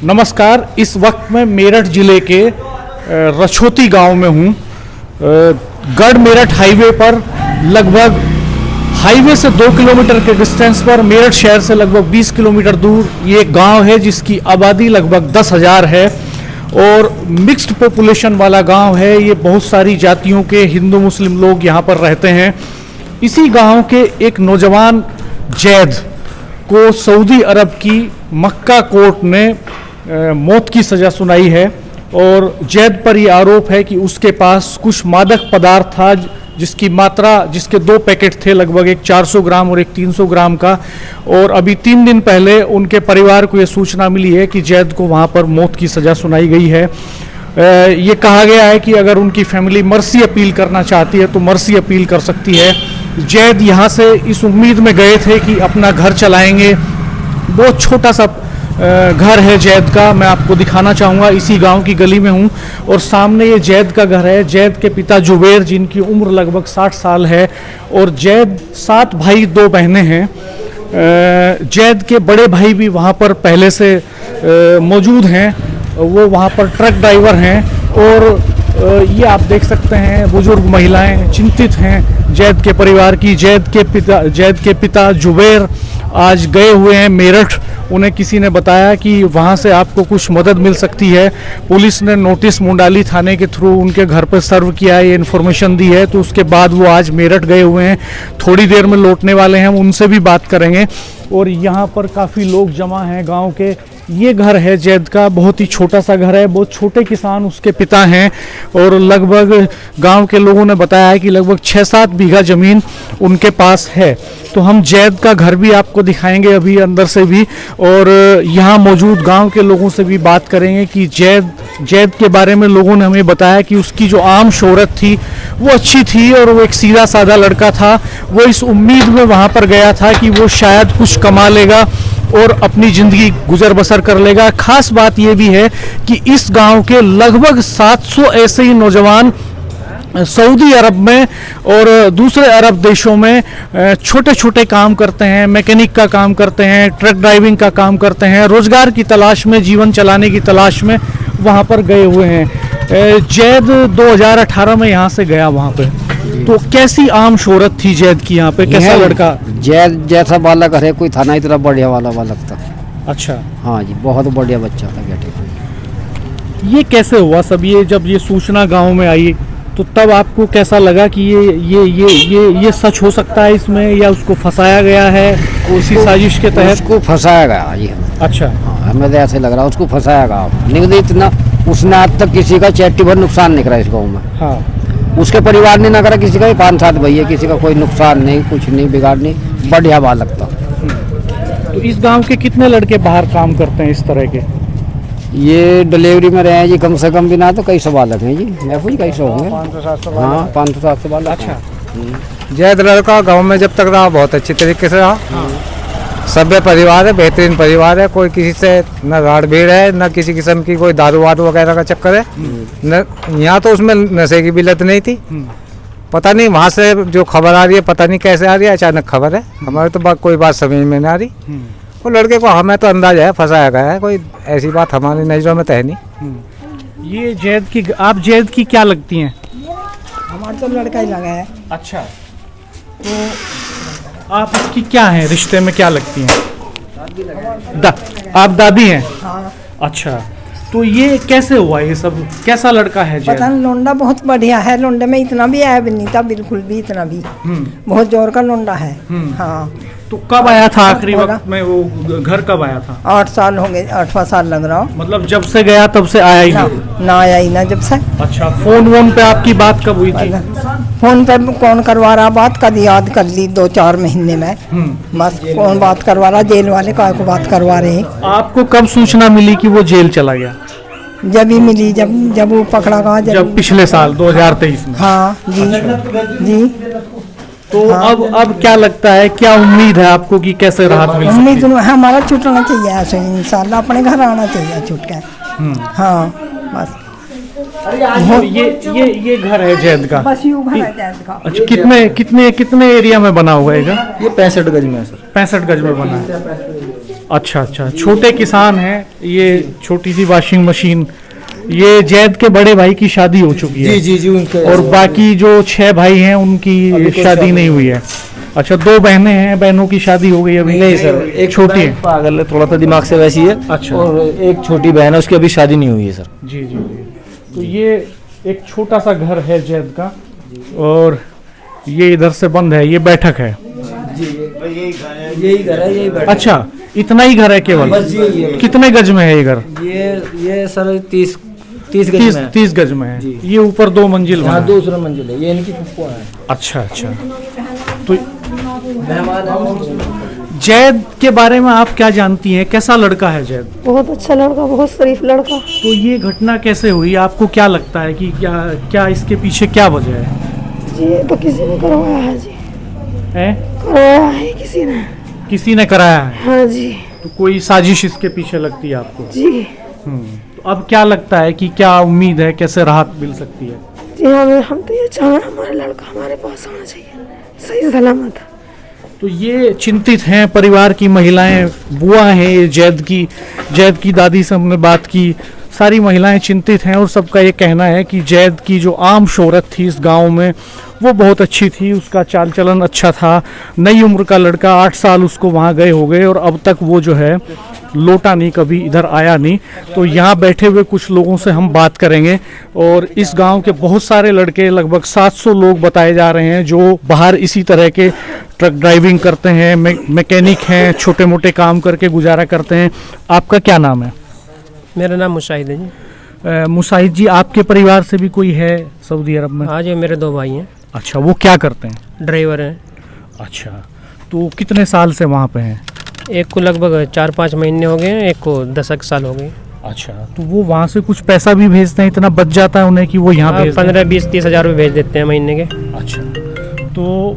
नमस्कार। इस वक्त मैं मेरठ ज़िले के रछोती गांव में हूं। गढ़ मेरठ हाईवे पर लगभग हाईवे से 2 किलोमीटर के डिस्टेंस पर मेरठ शहर से लगभग 20 किलोमीटर दूर ये एक गांव है जिसकी आबादी लगभग 10,000 है और मिक्स्ड पॉपुलेशन वाला गांव है। ये बहुत सारी जातियों के हिंदू मुस्लिम लोग यहाँ पर रहते हैं। इसी गांव के एक नौजवान जैद को सऊदी अरब की मक्का कोर्ट ने मौत की सज़ा सुनाई है और जैद पर यह आरोप है कि उसके पास कुछ मादक पदार्थ था जिसकी मात्रा, जिसके 2 पैकेट थे, लगभग एक 400 ग्राम और एक 300 ग्राम का। और अभी 3 दिन पहले उनके परिवार को यह सूचना मिली है कि जैद को वहां पर मौत की सज़ा सुनाई गई है। ये कहा गया है कि अगर उनकी फैमिली मर्सी अपील करना चाहती है तो मर्सी अपील कर सकती है। जैद यहाँ से इस उम्मीद में गए थे कि अपना घर चलाएंगे। बहुत छोटा सा घर है जैद का, मैं आपको दिखाना चाहूँगा। इसी गांव की गली में हूँ और सामने ये जैद का घर है। जैद के पिता जुबैर, जिनकी उम्र लगभग 60 साल है, और जैद 7 भाई 2 बहनें हैं। जैद के बड़े भाई भी वहाँ पर पहले से मौजूद हैं, वो वहाँ पर ट्रक ड्राइवर हैं। और ये आप देख सकते हैं बुजुर्ग महिलाएं चिंतित हैं जैद के परिवार की। जैद के पिता जुबैर आज गए हुए हैं मेरठ। उन्हें किसी ने बताया कि वहाँ से आपको कुछ मदद मिल सकती है। पुलिस ने नोटिस मुंडाली थाने के थ्रू उनके घर पर सर्व किया है, ये इन्फॉर्मेशन दी है। तो उसके बाद वो आज मेरठ गए हुए हैं, थोड़ी देर में लौटने वाले हैं, उनसे भी बात करेंगे। और यहाँ पर काफ़ी लोग जमा हैं गांव के। ये घर है जैद का, बहुत ही छोटा सा घर है। बहुत छोटे किसान उसके पिता हैं और लगभग गांव के लोगों ने बताया है कि लगभग 6-7 बीघा ज़मीन उनके पास है। तो हम जैद का घर भी आपको दिखाएंगे अभी अंदर से भी, और यहाँ मौजूद गांव के लोगों से भी बात करेंगे कि जैद के बारे में लोगों ने हमें बताया कि उसकी जो आम शोहरत थी वो अच्छी थी और वो एक सीधा साधा लड़का था। वो इस उम्मीद में वहाँ पर गया था कि वो शायद कुछ कमा लेगा और अपनी ज़िंदगी गुजर बसर कर लेगा। खास बात ये भी है कि इस गांव के लगभग 700 ऐसे ही नौजवान सऊदी अरब में और दूसरे अरब देशों में छोटे छोटे काम करते हैं, मैकेनिक का काम करते हैं, ट्रक ड्राइविंग का काम करते हैं, रोज़गार की तलाश में, जीवन चलाने की तलाश में वहाँ पर गए हुए हैं। जैद 2018 में यहाँ से गया वहाँ पे। तो कैसी आम शोहरत थी जैद की यहाँ पे, कैसा लड़का? जैद जैसा बालक है, कोई था ना इतना बढ़िया वाला बालक था। अच्छा, हाँ जी, बहुत बढ़िया बच्चा था बेटे। ये कैसे हुआ सब? ये जब ये सूचना गांव में आई तो तब आपको कैसा लगा कि ये सच हो सकता है इसमें, या उसको फंसाया गया है उसी साजिश के तहत? उसको फंसाया गया ये। अच्छा, हाँ, हमें तो ऐसे लग रहा है उसको फंसाया गया। नहीं इतना उसने आज तक किसी का चैटी भर नुकसान नहीं करा इस गाँव में। हाँ, उसके परिवार ने ना करा किसी का, 5-7 भैया, किसी का कोई नुकसान नहीं, कुछ नहीं, बिगाड़ नहीं, बढ़िया बालक था। तो इस गांव के कितने लड़के बाहर काम करते हैं इस तरह के? ये डिलीवरी में रहे हैं जी, कम से कम भी ना तो कई सौ बालक हैं जी, महफूज कई सौ होंगे। 500-700 बालक। अच्छा, जैद लड़का गांव में जब तक रहा बहुत अच्छी तरीके से रहा। सभ्य परिवार है, बेहतरीन परिवार है। कोई किसी से न गाड़ भीड़ है, न किसी किस्म की कोई दारू वारू वगैरह का चक्कर है। न यहाँ तो उसमें नशे की भी लत नहीं थी। पता नहीं वहाँ से जो खबर आ रही है, पता नहीं कैसे आ रही है, अचानक खबर है। हमारे तो कोई बात समझ में नहीं आ रही। वो लड़के को हमें तो अंदाजा है फंसाया गया है, कोई ऐसी बात हमारी नजरों में तो है नहीं। ये जैद की, आप जैद की क्या लगती हैं? हमारा तो लड़का ही लगा है। अच्छा, तो आप इसकी क्या हैं, रिश्ते में क्या लगती हैं? आप दादी हैं? हाँ। अच्छा, तो ये कैसे हुआ? ये सब कैसा लड़का है जैद? पता नहीं, लोंडा बहुत बढ़िया है। लोंडे में इतना भी ऐब नहीं था, बिल्कुल भी इतना भी। बहुत जोर का लोंडा है। हाँ। तो कब आया था आखिरी वक्त में? वो घर कब आया था? 8 साल हो गए, 8वां साल लग रहा हो। मतलब जब से गया तब से आया ही नहीं? ना आया ही ना जब से। अच्छा, फोन वोन पे आपकी बात कब हुई थी? फोन पे कौन करवा रहा बात? कभी याद कर ली 2-4 महीने में, बस। कौन बात करवा रहा? जेल वाले काय को बात करवा रहे हैं। आपको कब सूचना मिली कि वो जेल चला गया? जब ही मिली, जब वो पकड़ा गया, जब पिछले साल 2023 में? हाँ जी। जी। तो हाँ। अब क्या लगता है, क्या उम्मीद है आपको कि कैसे राहत मिल सकती है? उम्मीद हमारा छूटना चाहिए ऐसे, इंशाल्लाह अपने घर आना चाहिए छूट के। हाँ, बस। ये घर है जैद का? बस यूं घर है जैद का। अच्छा, कितने एरिया में बना हुआ है? ये 65 गज में है सर। 65 गज में बना है। अच्छा अच्छा, छोटे किसान हैं। ये छोटी सी वॉशिंग मशीन, ये जैद के बड़े भाई की शादी हो चुकी है। जी उनके और बाकी जो 6 भाई हैं उनकी शादी नहीं हुई है। अच्छा, 2 बहनें हैं, बहनों की शादी हो गई अभी? नहीं सर, एक छोटी है। पागल है, थोड़ा सा दिमाग से वैसी है। अच्छा। और एक छोटी बहन है, उसकी अभी शादी नहीं हुई है सर। जी जी जी। तो ये एक छोटा सा घर है जैद का, और ये इधर से बंद है, ये बैठक है। यही घर है, यही बैठा। अच्छा, इतना ही घर है केवल? बस यही है। कितने गज में है ये घर? ये सर 30 गज में है। 30 गज में है। ये ऊपर 2 मंजिल बना हाँ, है। दूसरा मंजिल है, ये इनकी फुप्पो है। अच्छा अच्छा। तो मेहमान है। जैद के बारे में आप क्या जानती हैं? कैसा लड़का है जैद? बहुत अच्छा लड़का, बहुत शरीफ लड़का। तो ये घटना कैसे हुई? आपको क्या लगता है कि क्या इसके पीछे क्या वजह है? जी ये तो किसी ने करवाया है जी, हैं? करवाया है किसी ने। किसी ने कराया है? हाँ जी। तो कोई साजिश इसके पीछे लगती है आपको? जी तो अब क्या लगता है कि क्या उम्मीद है, कैसे राहत मिल सकती है? जी हम तो ये चाह रहे हैं हमारा लड़का हमारे पास होना चाहिए, सही सलामत। तो ये चिंतित हैं परिवार की महिलाएं, बुआ हैं ये जैद की दादी से हमने बात की, सारी महिलाएं चिंतित हैं और सबका ये कहना है कि जैद की जो आम शोहरत थी इस गांव में वो बहुत अच्छी थी, उसका चाल चलन अच्छा था, नई उम्र का लड़का, 8 साल उसको वहाँ गए हो गए और अब तक वो जो है लौटा नहीं, कभी इधर आया नहीं। तो यहाँ बैठे हुए कुछ लोगों से हम बात करेंगे और इस गांव के बहुत सारे लड़के, लगभग 700 लोग बताए जा रहे हैं जो बाहर इसी तरह के ट्रक ड्राइविंग करते हैं, मैकेनिक हैं, छोटे मोटे काम करके गुजारा करते हैं। आपका क्या नाम है? मेरा नाम मुशाहिद है जी। मुसाहिद जी, आपके परिवार से भी कोई है सऊदी अरब में? हाँ जी, मेरे 2 भाई हैं, अच्छा, वो क्या करते हैं? ड्राइवर हैं। अच्छा, तो कितने साल से वहाँ पे हैं? एक को लगभग 4-5 महीने हो गए हैं, एक को 10 साल हो गए। अच्छा, तो वो वहाँ से कुछ पैसा भी भेजते हैं? इतना बच जाता है उन्हें कि वो यहाँ भेज दें? 15, 20, 30 हज़ार रुपये भेज देते हैं महीने के। अच्छा, तो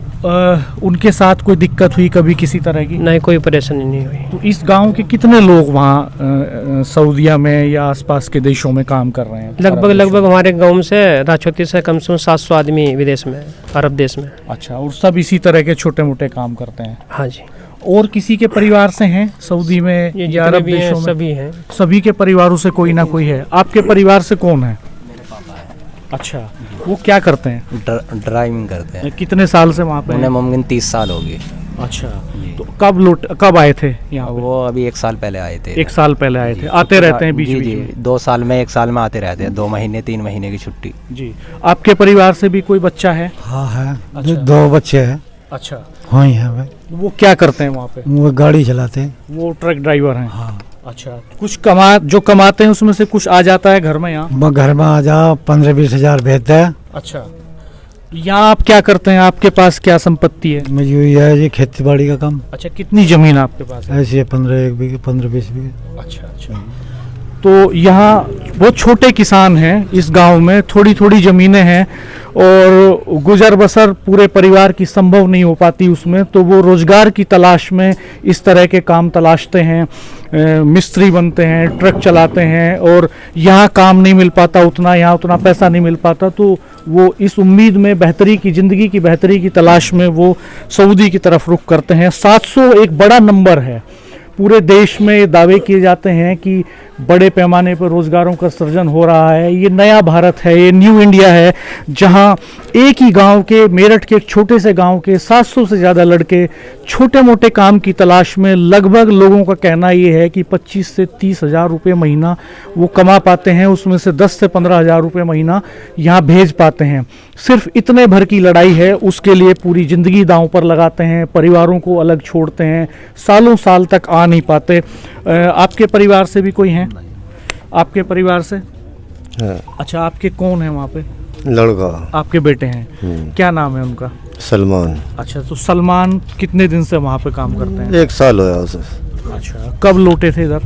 उनके साथ कोई दिक्कत हुई कभी किसी तरह की? नहीं, कोई परेशानी नहीं हुई। तो इस गांव के कितने लोग वहाँ सऊदीया में या आसपास के देशों में काम कर रहे हैं? लगभग हमारे गांव से राजौती से कम से कम 700 आदमी विदेश में, अरब देश में। अच्छा, और सब इसी तरह के छोटे मोटे काम करते हैं? हाँ जी। और किसी के परिवार से हैं सऊदी में ये या अरब जितने भी हैं देशों में? सभी हैं। सभी के परिवारों से कोई ना कोई है। आपके परिवार से कौन है? अच्छा, वो क्या करते हैं? ड्राइविंग करते हैं। कितने साल से वहाँ पे उन्हें हैं? मुमकिन 30 साल हो गए। अच्छा, तो कब आए थे यहाँ पे? वो अभी 1 साल पहले आए थे। 1 साल पहले आए थे। आते रहते हैं बीच जी बीच जी, में? 2 साल में 1 साल में आते रहते हैं, 2 महीने 3 महीने की छुट्टी। जी। आपके परिवार से भी कोई बच्चा है? हाँ है। अच्छा। 2 बच्चे हैं। अच्छा, हाँ ही है भाई। वो क्या करते हैं वहाँ पे? वो गाड़ी चलाते हैं। वो ट्रक ड्राइवर हैं? हाँ। अच्छा, कुछ जो कमाते हैं उसमें से कुछ आ जाता है घर में यहाँ? वो घर में आ जा 15-20 हज़ार भेजते हैं। अच्छा, यहाँ आप क्या करते हैं? आपके पास क्या संपत्ति है? मुझे ये है खेती बाड़ी का काम। अच्छा, कितनी जमीन आपके पास है? ऐसी है 15 बीघे 15-20 बीघे। अच्छा अच्छा। तो यहाँ बहुत छोटे किसान हैं इस गांव में, थोड़ी थोड़ी ज़मीनें हैं और गुजर बसर पूरे परिवार की संभव नहीं हो पाती उसमें, तो वो रोज़गार की तलाश में इस तरह के काम तलाशते हैं, मिस्त्री बनते हैं, ट्रक चलाते हैं और यहाँ काम नहीं मिल पाता उतना, यहाँ उतना पैसा नहीं मिल पाता, तो वो इस उम्मीद में बेहतरी की ज़िंदगी की बेहतरी की तलाश में वो सऊदी की तरफ रुख करते हैं। 700 एक बड़ा नंबर है। पूरे देश में दावे किए जाते हैं कि बड़े पैमाने पर रोज़गारों का सृजन हो रहा है। ये नया भारत है, ये न्यू इंडिया है, जहां एक ही गांव के, मेरठ के एक छोटे से गांव के 700 से ज़्यादा लड़के छोटे मोटे काम की तलाश में, लगभग लोगों का कहना ये है कि 25 से 30 हज़ार रुपये महीना वो कमा पाते हैं, उसमें से 10 से 15 हज़ार रुपये महीना यहाँ भेज पाते हैं। सिर्फ इतने भर की लड़ाई है, उसके लिए पूरी ज़िंदगी दांव पर लगाते हैं, परिवारों को अलग छोड़ते हैं, सालों साल तक आ नहीं पाते। आपके परिवार से भी कोई हैं? आपके परिवार से? हाँ। अच्छा, आपके कौन है वहाँ पे? लड़का। आपके बेटे हैं? क्या नाम है उनका? सलमान। अच्छा, तो सलमान कितने दिन से वहाँ पे काम करते हैं? 1 साल होया उसे। अच्छा, कब लौटे थे इधर?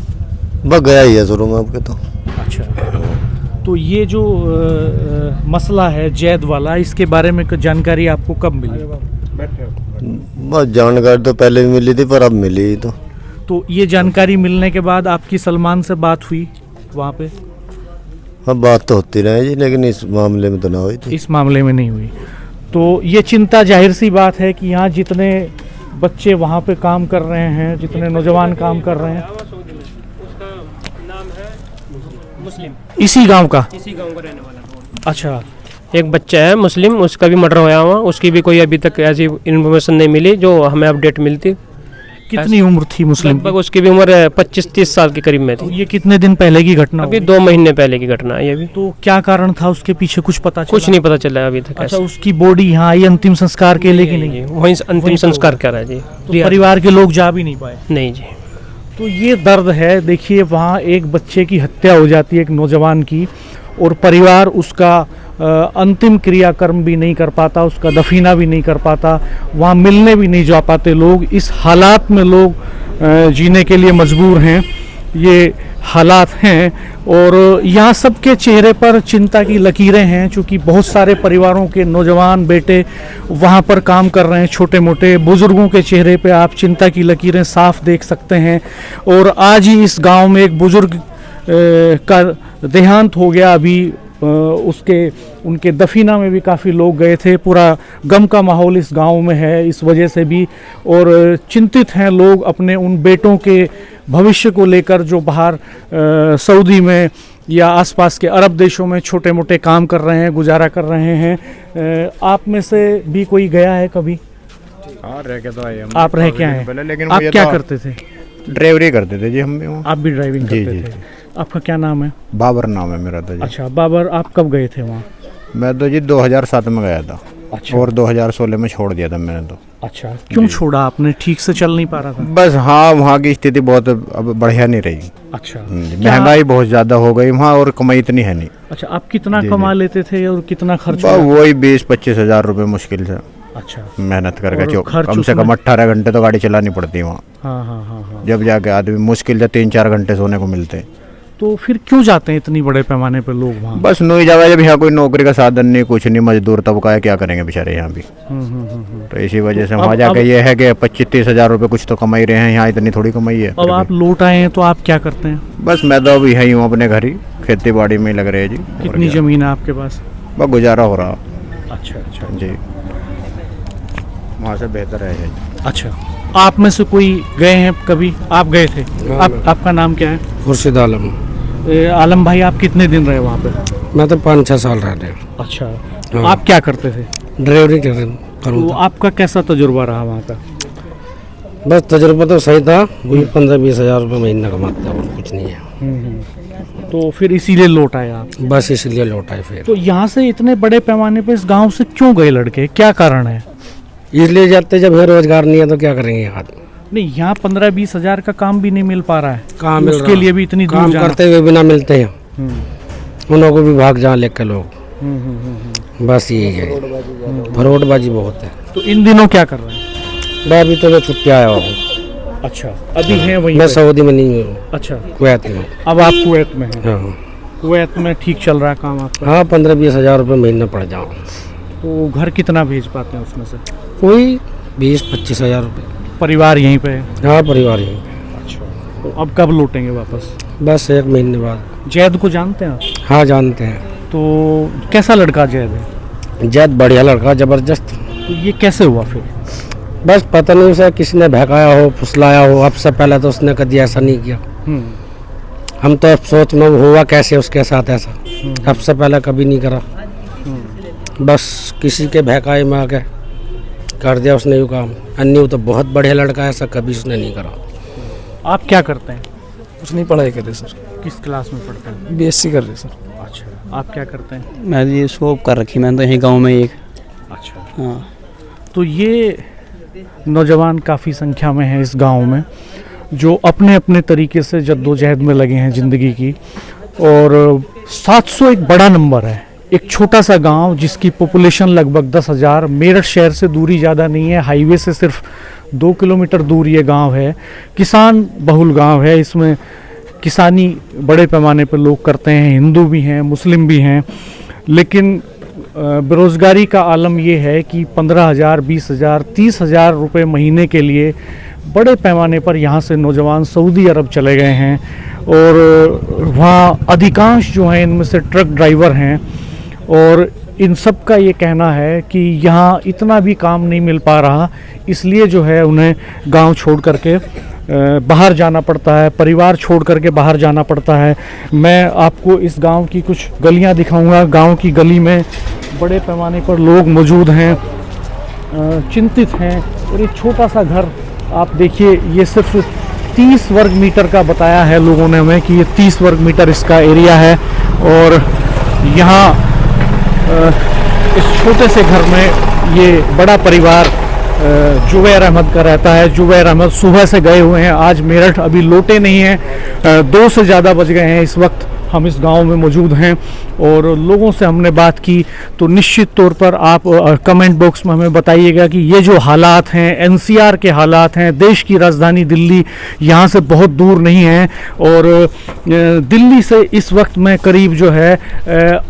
बस गया ही है शुरू में आपके तो। अच्छा, तो ये जो मसला है जैद वाला, इसके बारे में जानकारी आपको कब मिली? बस जानकारी तो पहले भी मिली थी पर अब मिली तो ये जानकारी मिलने के बाद आपकी सलमान से बात हुई वहाँ पे? हाँ, बात तो होती रही जी, लेकिन इस मामले में तो ना हुई थी। इस मामले में नहीं हुई। तो ये चिंता जाहिर सी बात है कि यहाँ जितने बच्चे वहाँ पे काम कर रहे हैं, जितने नौजवान काम कर रहे हैं। उसका नाम है मुस्लिम, इसी गांव का? इसी गांव का रहने वाला है। अच्छा। एक बच्चा है मुस्लिम, उसका भी मर्डर होया हुआ, उसकी भी कोई अभी तक ऐसी इन्फॉर्मेशन नहीं मिली जो हमें अपडेट मिलती। कितनी उम्र थी मुस्लिम लगभग उसकी भी उम्र 25-30 साल के करीब में थी। ये कितने दिन पहले की घटना अभी हुई? 2 महीने पहले की घटना है ये भी। तो क्या कारण था उसके पीछे, कुछ पता चला? कुछ नहीं पता चला अभी तक। अच्छा, उसकी बॉडी यहाँ आई अंतिम संस्कार के लिए कि नहीं? वहीं अंतिम संस्कार कर रहा है जी। तो परिवार के लोग जा भी नहीं पाए? नहीं जी। तो ये दर्द है। देखिए, वहाँ एक बच्चे की हत्या हो जाती है, एक नौजवान की, और परिवार उसका अंतिम क्रियाकर्म भी नहीं कर पाता, उसका दफीना भी नहीं कर पाता, वहाँ मिलने भी नहीं जा पाते लोग। इस हालात में लोग जीने के लिए मजबूर हैं। ये हालात हैं और यहाँ सबके चेहरे पर चिंता की लकीरें हैं, क्योंकि बहुत सारे परिवारों के नौजवान बेटे वहाँ पर काम कर रहे हैं। छोटे मोटे बुज़ुर्गों के चेहरे पे आप चिंता की लकीरें साफ देख सकते हैं। और आज ही इस गांव में एक बुज़ुर्ग का देहांत हो गया। अभी उनके दफीना में भी काफ़ी लोग गए थे। पूरा गम का माहौल इस गांव में है इस वजह से भी, और चिंतित हैं लोग अपने उन बेटों के भविष्य को लेकर जो बाहर सऊदी में या आसपास के अरब देशों में छोटे मोटे काम कर रहे हैं, गुजारा कर रहे हैं। आप में से भी कोई गया है कभी? रह के तो आए हम। आप रह के आए हैं? लेकिन आप क्या करते थे? ड्राइवरी करते थे जी हम भी। आप भी ड्राइविंग करते थे? आपका क्या नाम है? बाबर नाम है मेरा तो जी। अच्छा बाबर, आप कब गए थे वहाँ? मैं तो जी 2007 में गया था। अच्छा। और 2016 में छोड़ दिया था मैंने तो। अच्छा, क्यों छोड़ा आपने? ठीक से चल नहीं पा रहा था? बस हाँ, वहाँ की स्थिति बहुत अब बढ़िया नहीं रही। अच्छा। महंगाई बहुत ज़्यादा हो गई वहाँ और कमाई इतनी है नहीं। अच्छा, आप कितना कमा लेते थे और कितना खर्च? वही 20-25 हज़ार रुपये मुश्किल से। अच्छा। मेहनत करके कम से उसमें? कम 18 घंटे तो गाड़ी चलानी पड़ती है वहाँ। हाँ हाँ हाँ हाँ। जब जाके आदमी मुश्किल से 3-4 घंटे सोने को मिलते हैं। तो फिर क्यों जाते हैं इतनी बड़े पैमाने पर लोग वहाँ? बस नहीं जावा, जब यहाँ कोई नौकरी का साधन नहीं, कुछ नहीं, मजदूर तबका है, क्या करेंगे बेचारे यहाँ भी। तो इसी वजह से वहाँ जाके ये है कि 25-30 हज़ार रुपये कुछ तो कमाई रहे हैं, यहाँ इतनी थोड़ी कमाई है। अब आप लौट आए हैं तो आप क्या करते हैं? बस मैं तो अभी यहीं हूँ अपने घर ही, खेती बाड़ी में लग रहे हैं जी। कितनी ज़मीन है आपके पास? बस गुजारा हो रहा। अच्छा अच्छा जी, वहाँ से बेहतर है ये। अच्छा, आप में से कोई गए हैं कभी? आप गए थे? आपका नाम क्या है? खुर्शीद आलम। आलम भाई, आप कितने दिन रहे वहाँ पे? मैं तो 5-6 साल रह रहे। अच्छा। आप क्या करते थे? ड्राइवरी तो आपका कैसा तजुर्बा रहा वहाँ का? बस तजुर्बा तो सही था। 15-20 हज़ार रुपये महीना कमाता और कुछ नहीं है। तो फिर इसीलिए लौट आए आप? बस इसलिए लौट आए फिर। तो यहाँ से इतने बड़े पैमाने पे इस गांव से क्यों गए लड़के, क्या कारण है? इसलिए जाते, जब है रोजगार नहीं है तो क्या करेंगे यहाँ? नहीं, यहाँ 15-20 हज़ार का काम भी नहीं मिल पा रहा है। काम मिल उसके लिए भी इतनी दूर काम जाना? करते हुए बिना मिलते हैं उन लोगों को भी भाग जाए लेकर लोग। बस यही है, फरोटबाजी बहुत है। तो इन दिनों क्या कर रहे हैं? मैं अभी तो मैं छुट्टी आया हूँ। अच्छा, अभी हैं वहीं? मैं सऊदी में नहीं हूँ। अच्छा, कुवैत में। अब आप कुवैत में हैं? हाँ। कुवैत में ठीक चल रहा है काम आपका? हाँ, 15-20 हज़ार रुपये महीना पड़ जाओ। तो घर कितना भेज पाते हैं उसमें से? कोई 20-25 हज़ार रुपये। परिवार यहीं पे है? हाँ, परिवार यहीं पे। अच्छा। तो अब कब लौटेंगे वापस? बस 1 महीने बाद। जैद को जानते हैं आप? हाँ, जानते हैं। तो कैसा लड़का जैद है? जैद बढ़िया लड़का, ज़बरदस्त। तो ये कैसे हुआ फिर? बस पता नहीं, उसे किसी ने बहकाया हो, फुसलाया हो। अब से पहले तो उसने कभी ऐसा नहीं किया। हम तो अब सोच में हुआ कैसे उसके साथ ऐसा। अब से पहले कभी नहीं करा। बस किसी के बहकाए में आके कर दिया उसने यूँ काम। अन्य तो बहुत बढ़िया लड़का है, ऐसा कभी उसने नहीं करा। आप क्या करते हैं? कुछ नहीं, पढ़ाई कर रहे सर। किस क्लास में पढ़ते हैं? BSc कर रहे सर। अच्छा, आप क्या करते हैं? मैं ये शॉप कर रखी मैंने तो यहीं गांव में एक। अच्छा। हाँ। तो ये नौजवान काफ़ी संख्या में हैं इस गांव में, जो अपने अपने तरीके से जद्दोजहद में लगे हैं ज़िंदगी की। और 700 एक बड़ा नंबर है। एक छोटा सा गांव जिसकी पॉपुलेशन लगभग 10,000, मेरठ शहर से दूरी ज़्यादा नहीं है, हाईवे से सिर्फ 2 किलोमीटर दूर ये गांव है। किसान बहुल गांव है, इसमें किसानी बड़े पैमाने पर लोग करते हैं, हिंदू भी हैं, मुस्लिम भी हैं। लेकिन बेरोज़गारी का आलम ये है कि 15,000, 20,000, 30,000 रुपये महीने के लिए बड़े पैमाने पर यहाँ से नौजवान सऊदी अरब चले गए हैं। और वहाँ अधिकांश जो हैं इनमें से ट्रक ड्राइवर हैं। और इन सब का ये कहना है कि यहाँ इतना भी काम नहीं मिल पा रहा, इसलिए जो है उन्हें गांव छोड़ करके बाहर जाना पड़ता है, परिवार छोड़ करके बाहर जाना पड़ता है। मैं आपको इस गांव की कुछ गलियां दिखाऊंगा। गांव की गली में बड़े पैमाने पर लोग मौजूद हैं, चिंतित हैं। और एक छोटा सा घर आप देखिए, ये सिर्फ 30 वर्ग मीटर का बताया है लोगों ने हमें कि ये 30 वर्ग मीटर इसका एरिया है। और यहाँ इस छोटे से घर में ये बड़ा परिवार जुबैर अहमद का रहता है। जुबैर अहमद सुबह से गए हुए हैं, आज मेरठ अभी लौटे नहीं हैं। 2 से ज़्यादा बज गए हैं। इस वक्त हम इस गांव में मौजूद हैं और लोगों से हमने बात की, तो निश्चित तौर पर आप कमेंट बॉक्स में हमें बताइएगा कि ये जो हालात हैं, एनसीआर के हालात हैं, देश की राजधानी दिल्ली यहाँ से बहुत दूर नहीं है। और दिल्ली से इस वक्त मैं करीब जो है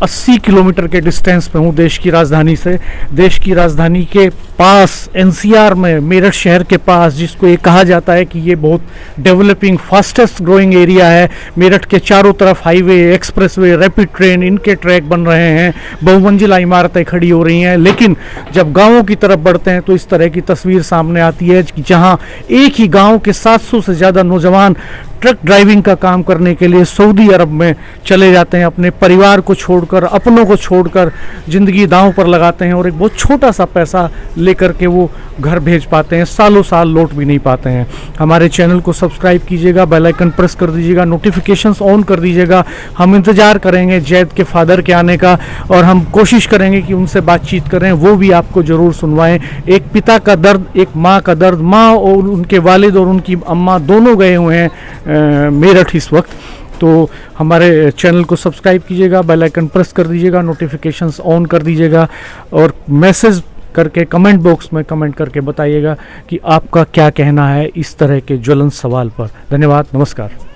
80 किलोमीटर के डिस्टेंस पे हूँ देश की राजधानी से। देश की राजधानी के पास एनसीआर में, मेरठ शहर के पास, जिसको ये कहा जाता है कि ये बहुत डेवलपिंग फास्टेस्ट ग्रोइंग एरिया है। मेरठ के चारों तरफ हाईवे, एक्सप्रेसवे, रैपिड ट्रेन, इनके ट्रैक बन रहे हैं, बहुमंजिला इमारतें खड़ी हो रही हैं। लेकिन जब गांवों की तरफ बढ़ते हैं तो इस तरह की तस्वीर सामने आती है कि जहां एक ही गांव के 700 से ज़्यादा नौजवान ट्रक ड्राइविंग का काम करने के लिए सऊदी अरब में चले जाते हैं, अपने परिवार को छोड़कर, अपनों को छोड़कर ज़िंदगी दांव पर लगाते हैं और एक बहुत छोटा सा पैसा लेकर के वो घर भेज पाते हैं, सालों साल लौट भी नहीं पाते हैं। हमारे चैनल को सब्सक्राइब कीजिएगा, बेल आइकन प्रेस कर दीजिएगा, नोटिफिकेशंस ऑन कर दीजिएगा। हम इंतज़ार करेंगे जैद के फादर के आने का और हम कोशिश करेंगे कि उनसे बातचीत करें, वो भी आपको ज़रूर सुनवाएं। एक पिता का दर्द, एक माँ का दर्द। माँ और उनके वालिद और उनकी अम्मा दोनों गए हुए हैं मेरठ इस वक्त। तो हमारे चैनल को सब्सक्राइब कीजिएगा, बेल आइकन प्रेस कर दीजिएगा, नोटिफिकेशंस ऑन कर दीजिएगा और मैसेज करके कमेंट बॉक्स में कमेंट करके बताइएगा कि आपका क्या कहना है इस तरह के ज्वलंत सवाल पर। धन्यवाद, नमस्कार।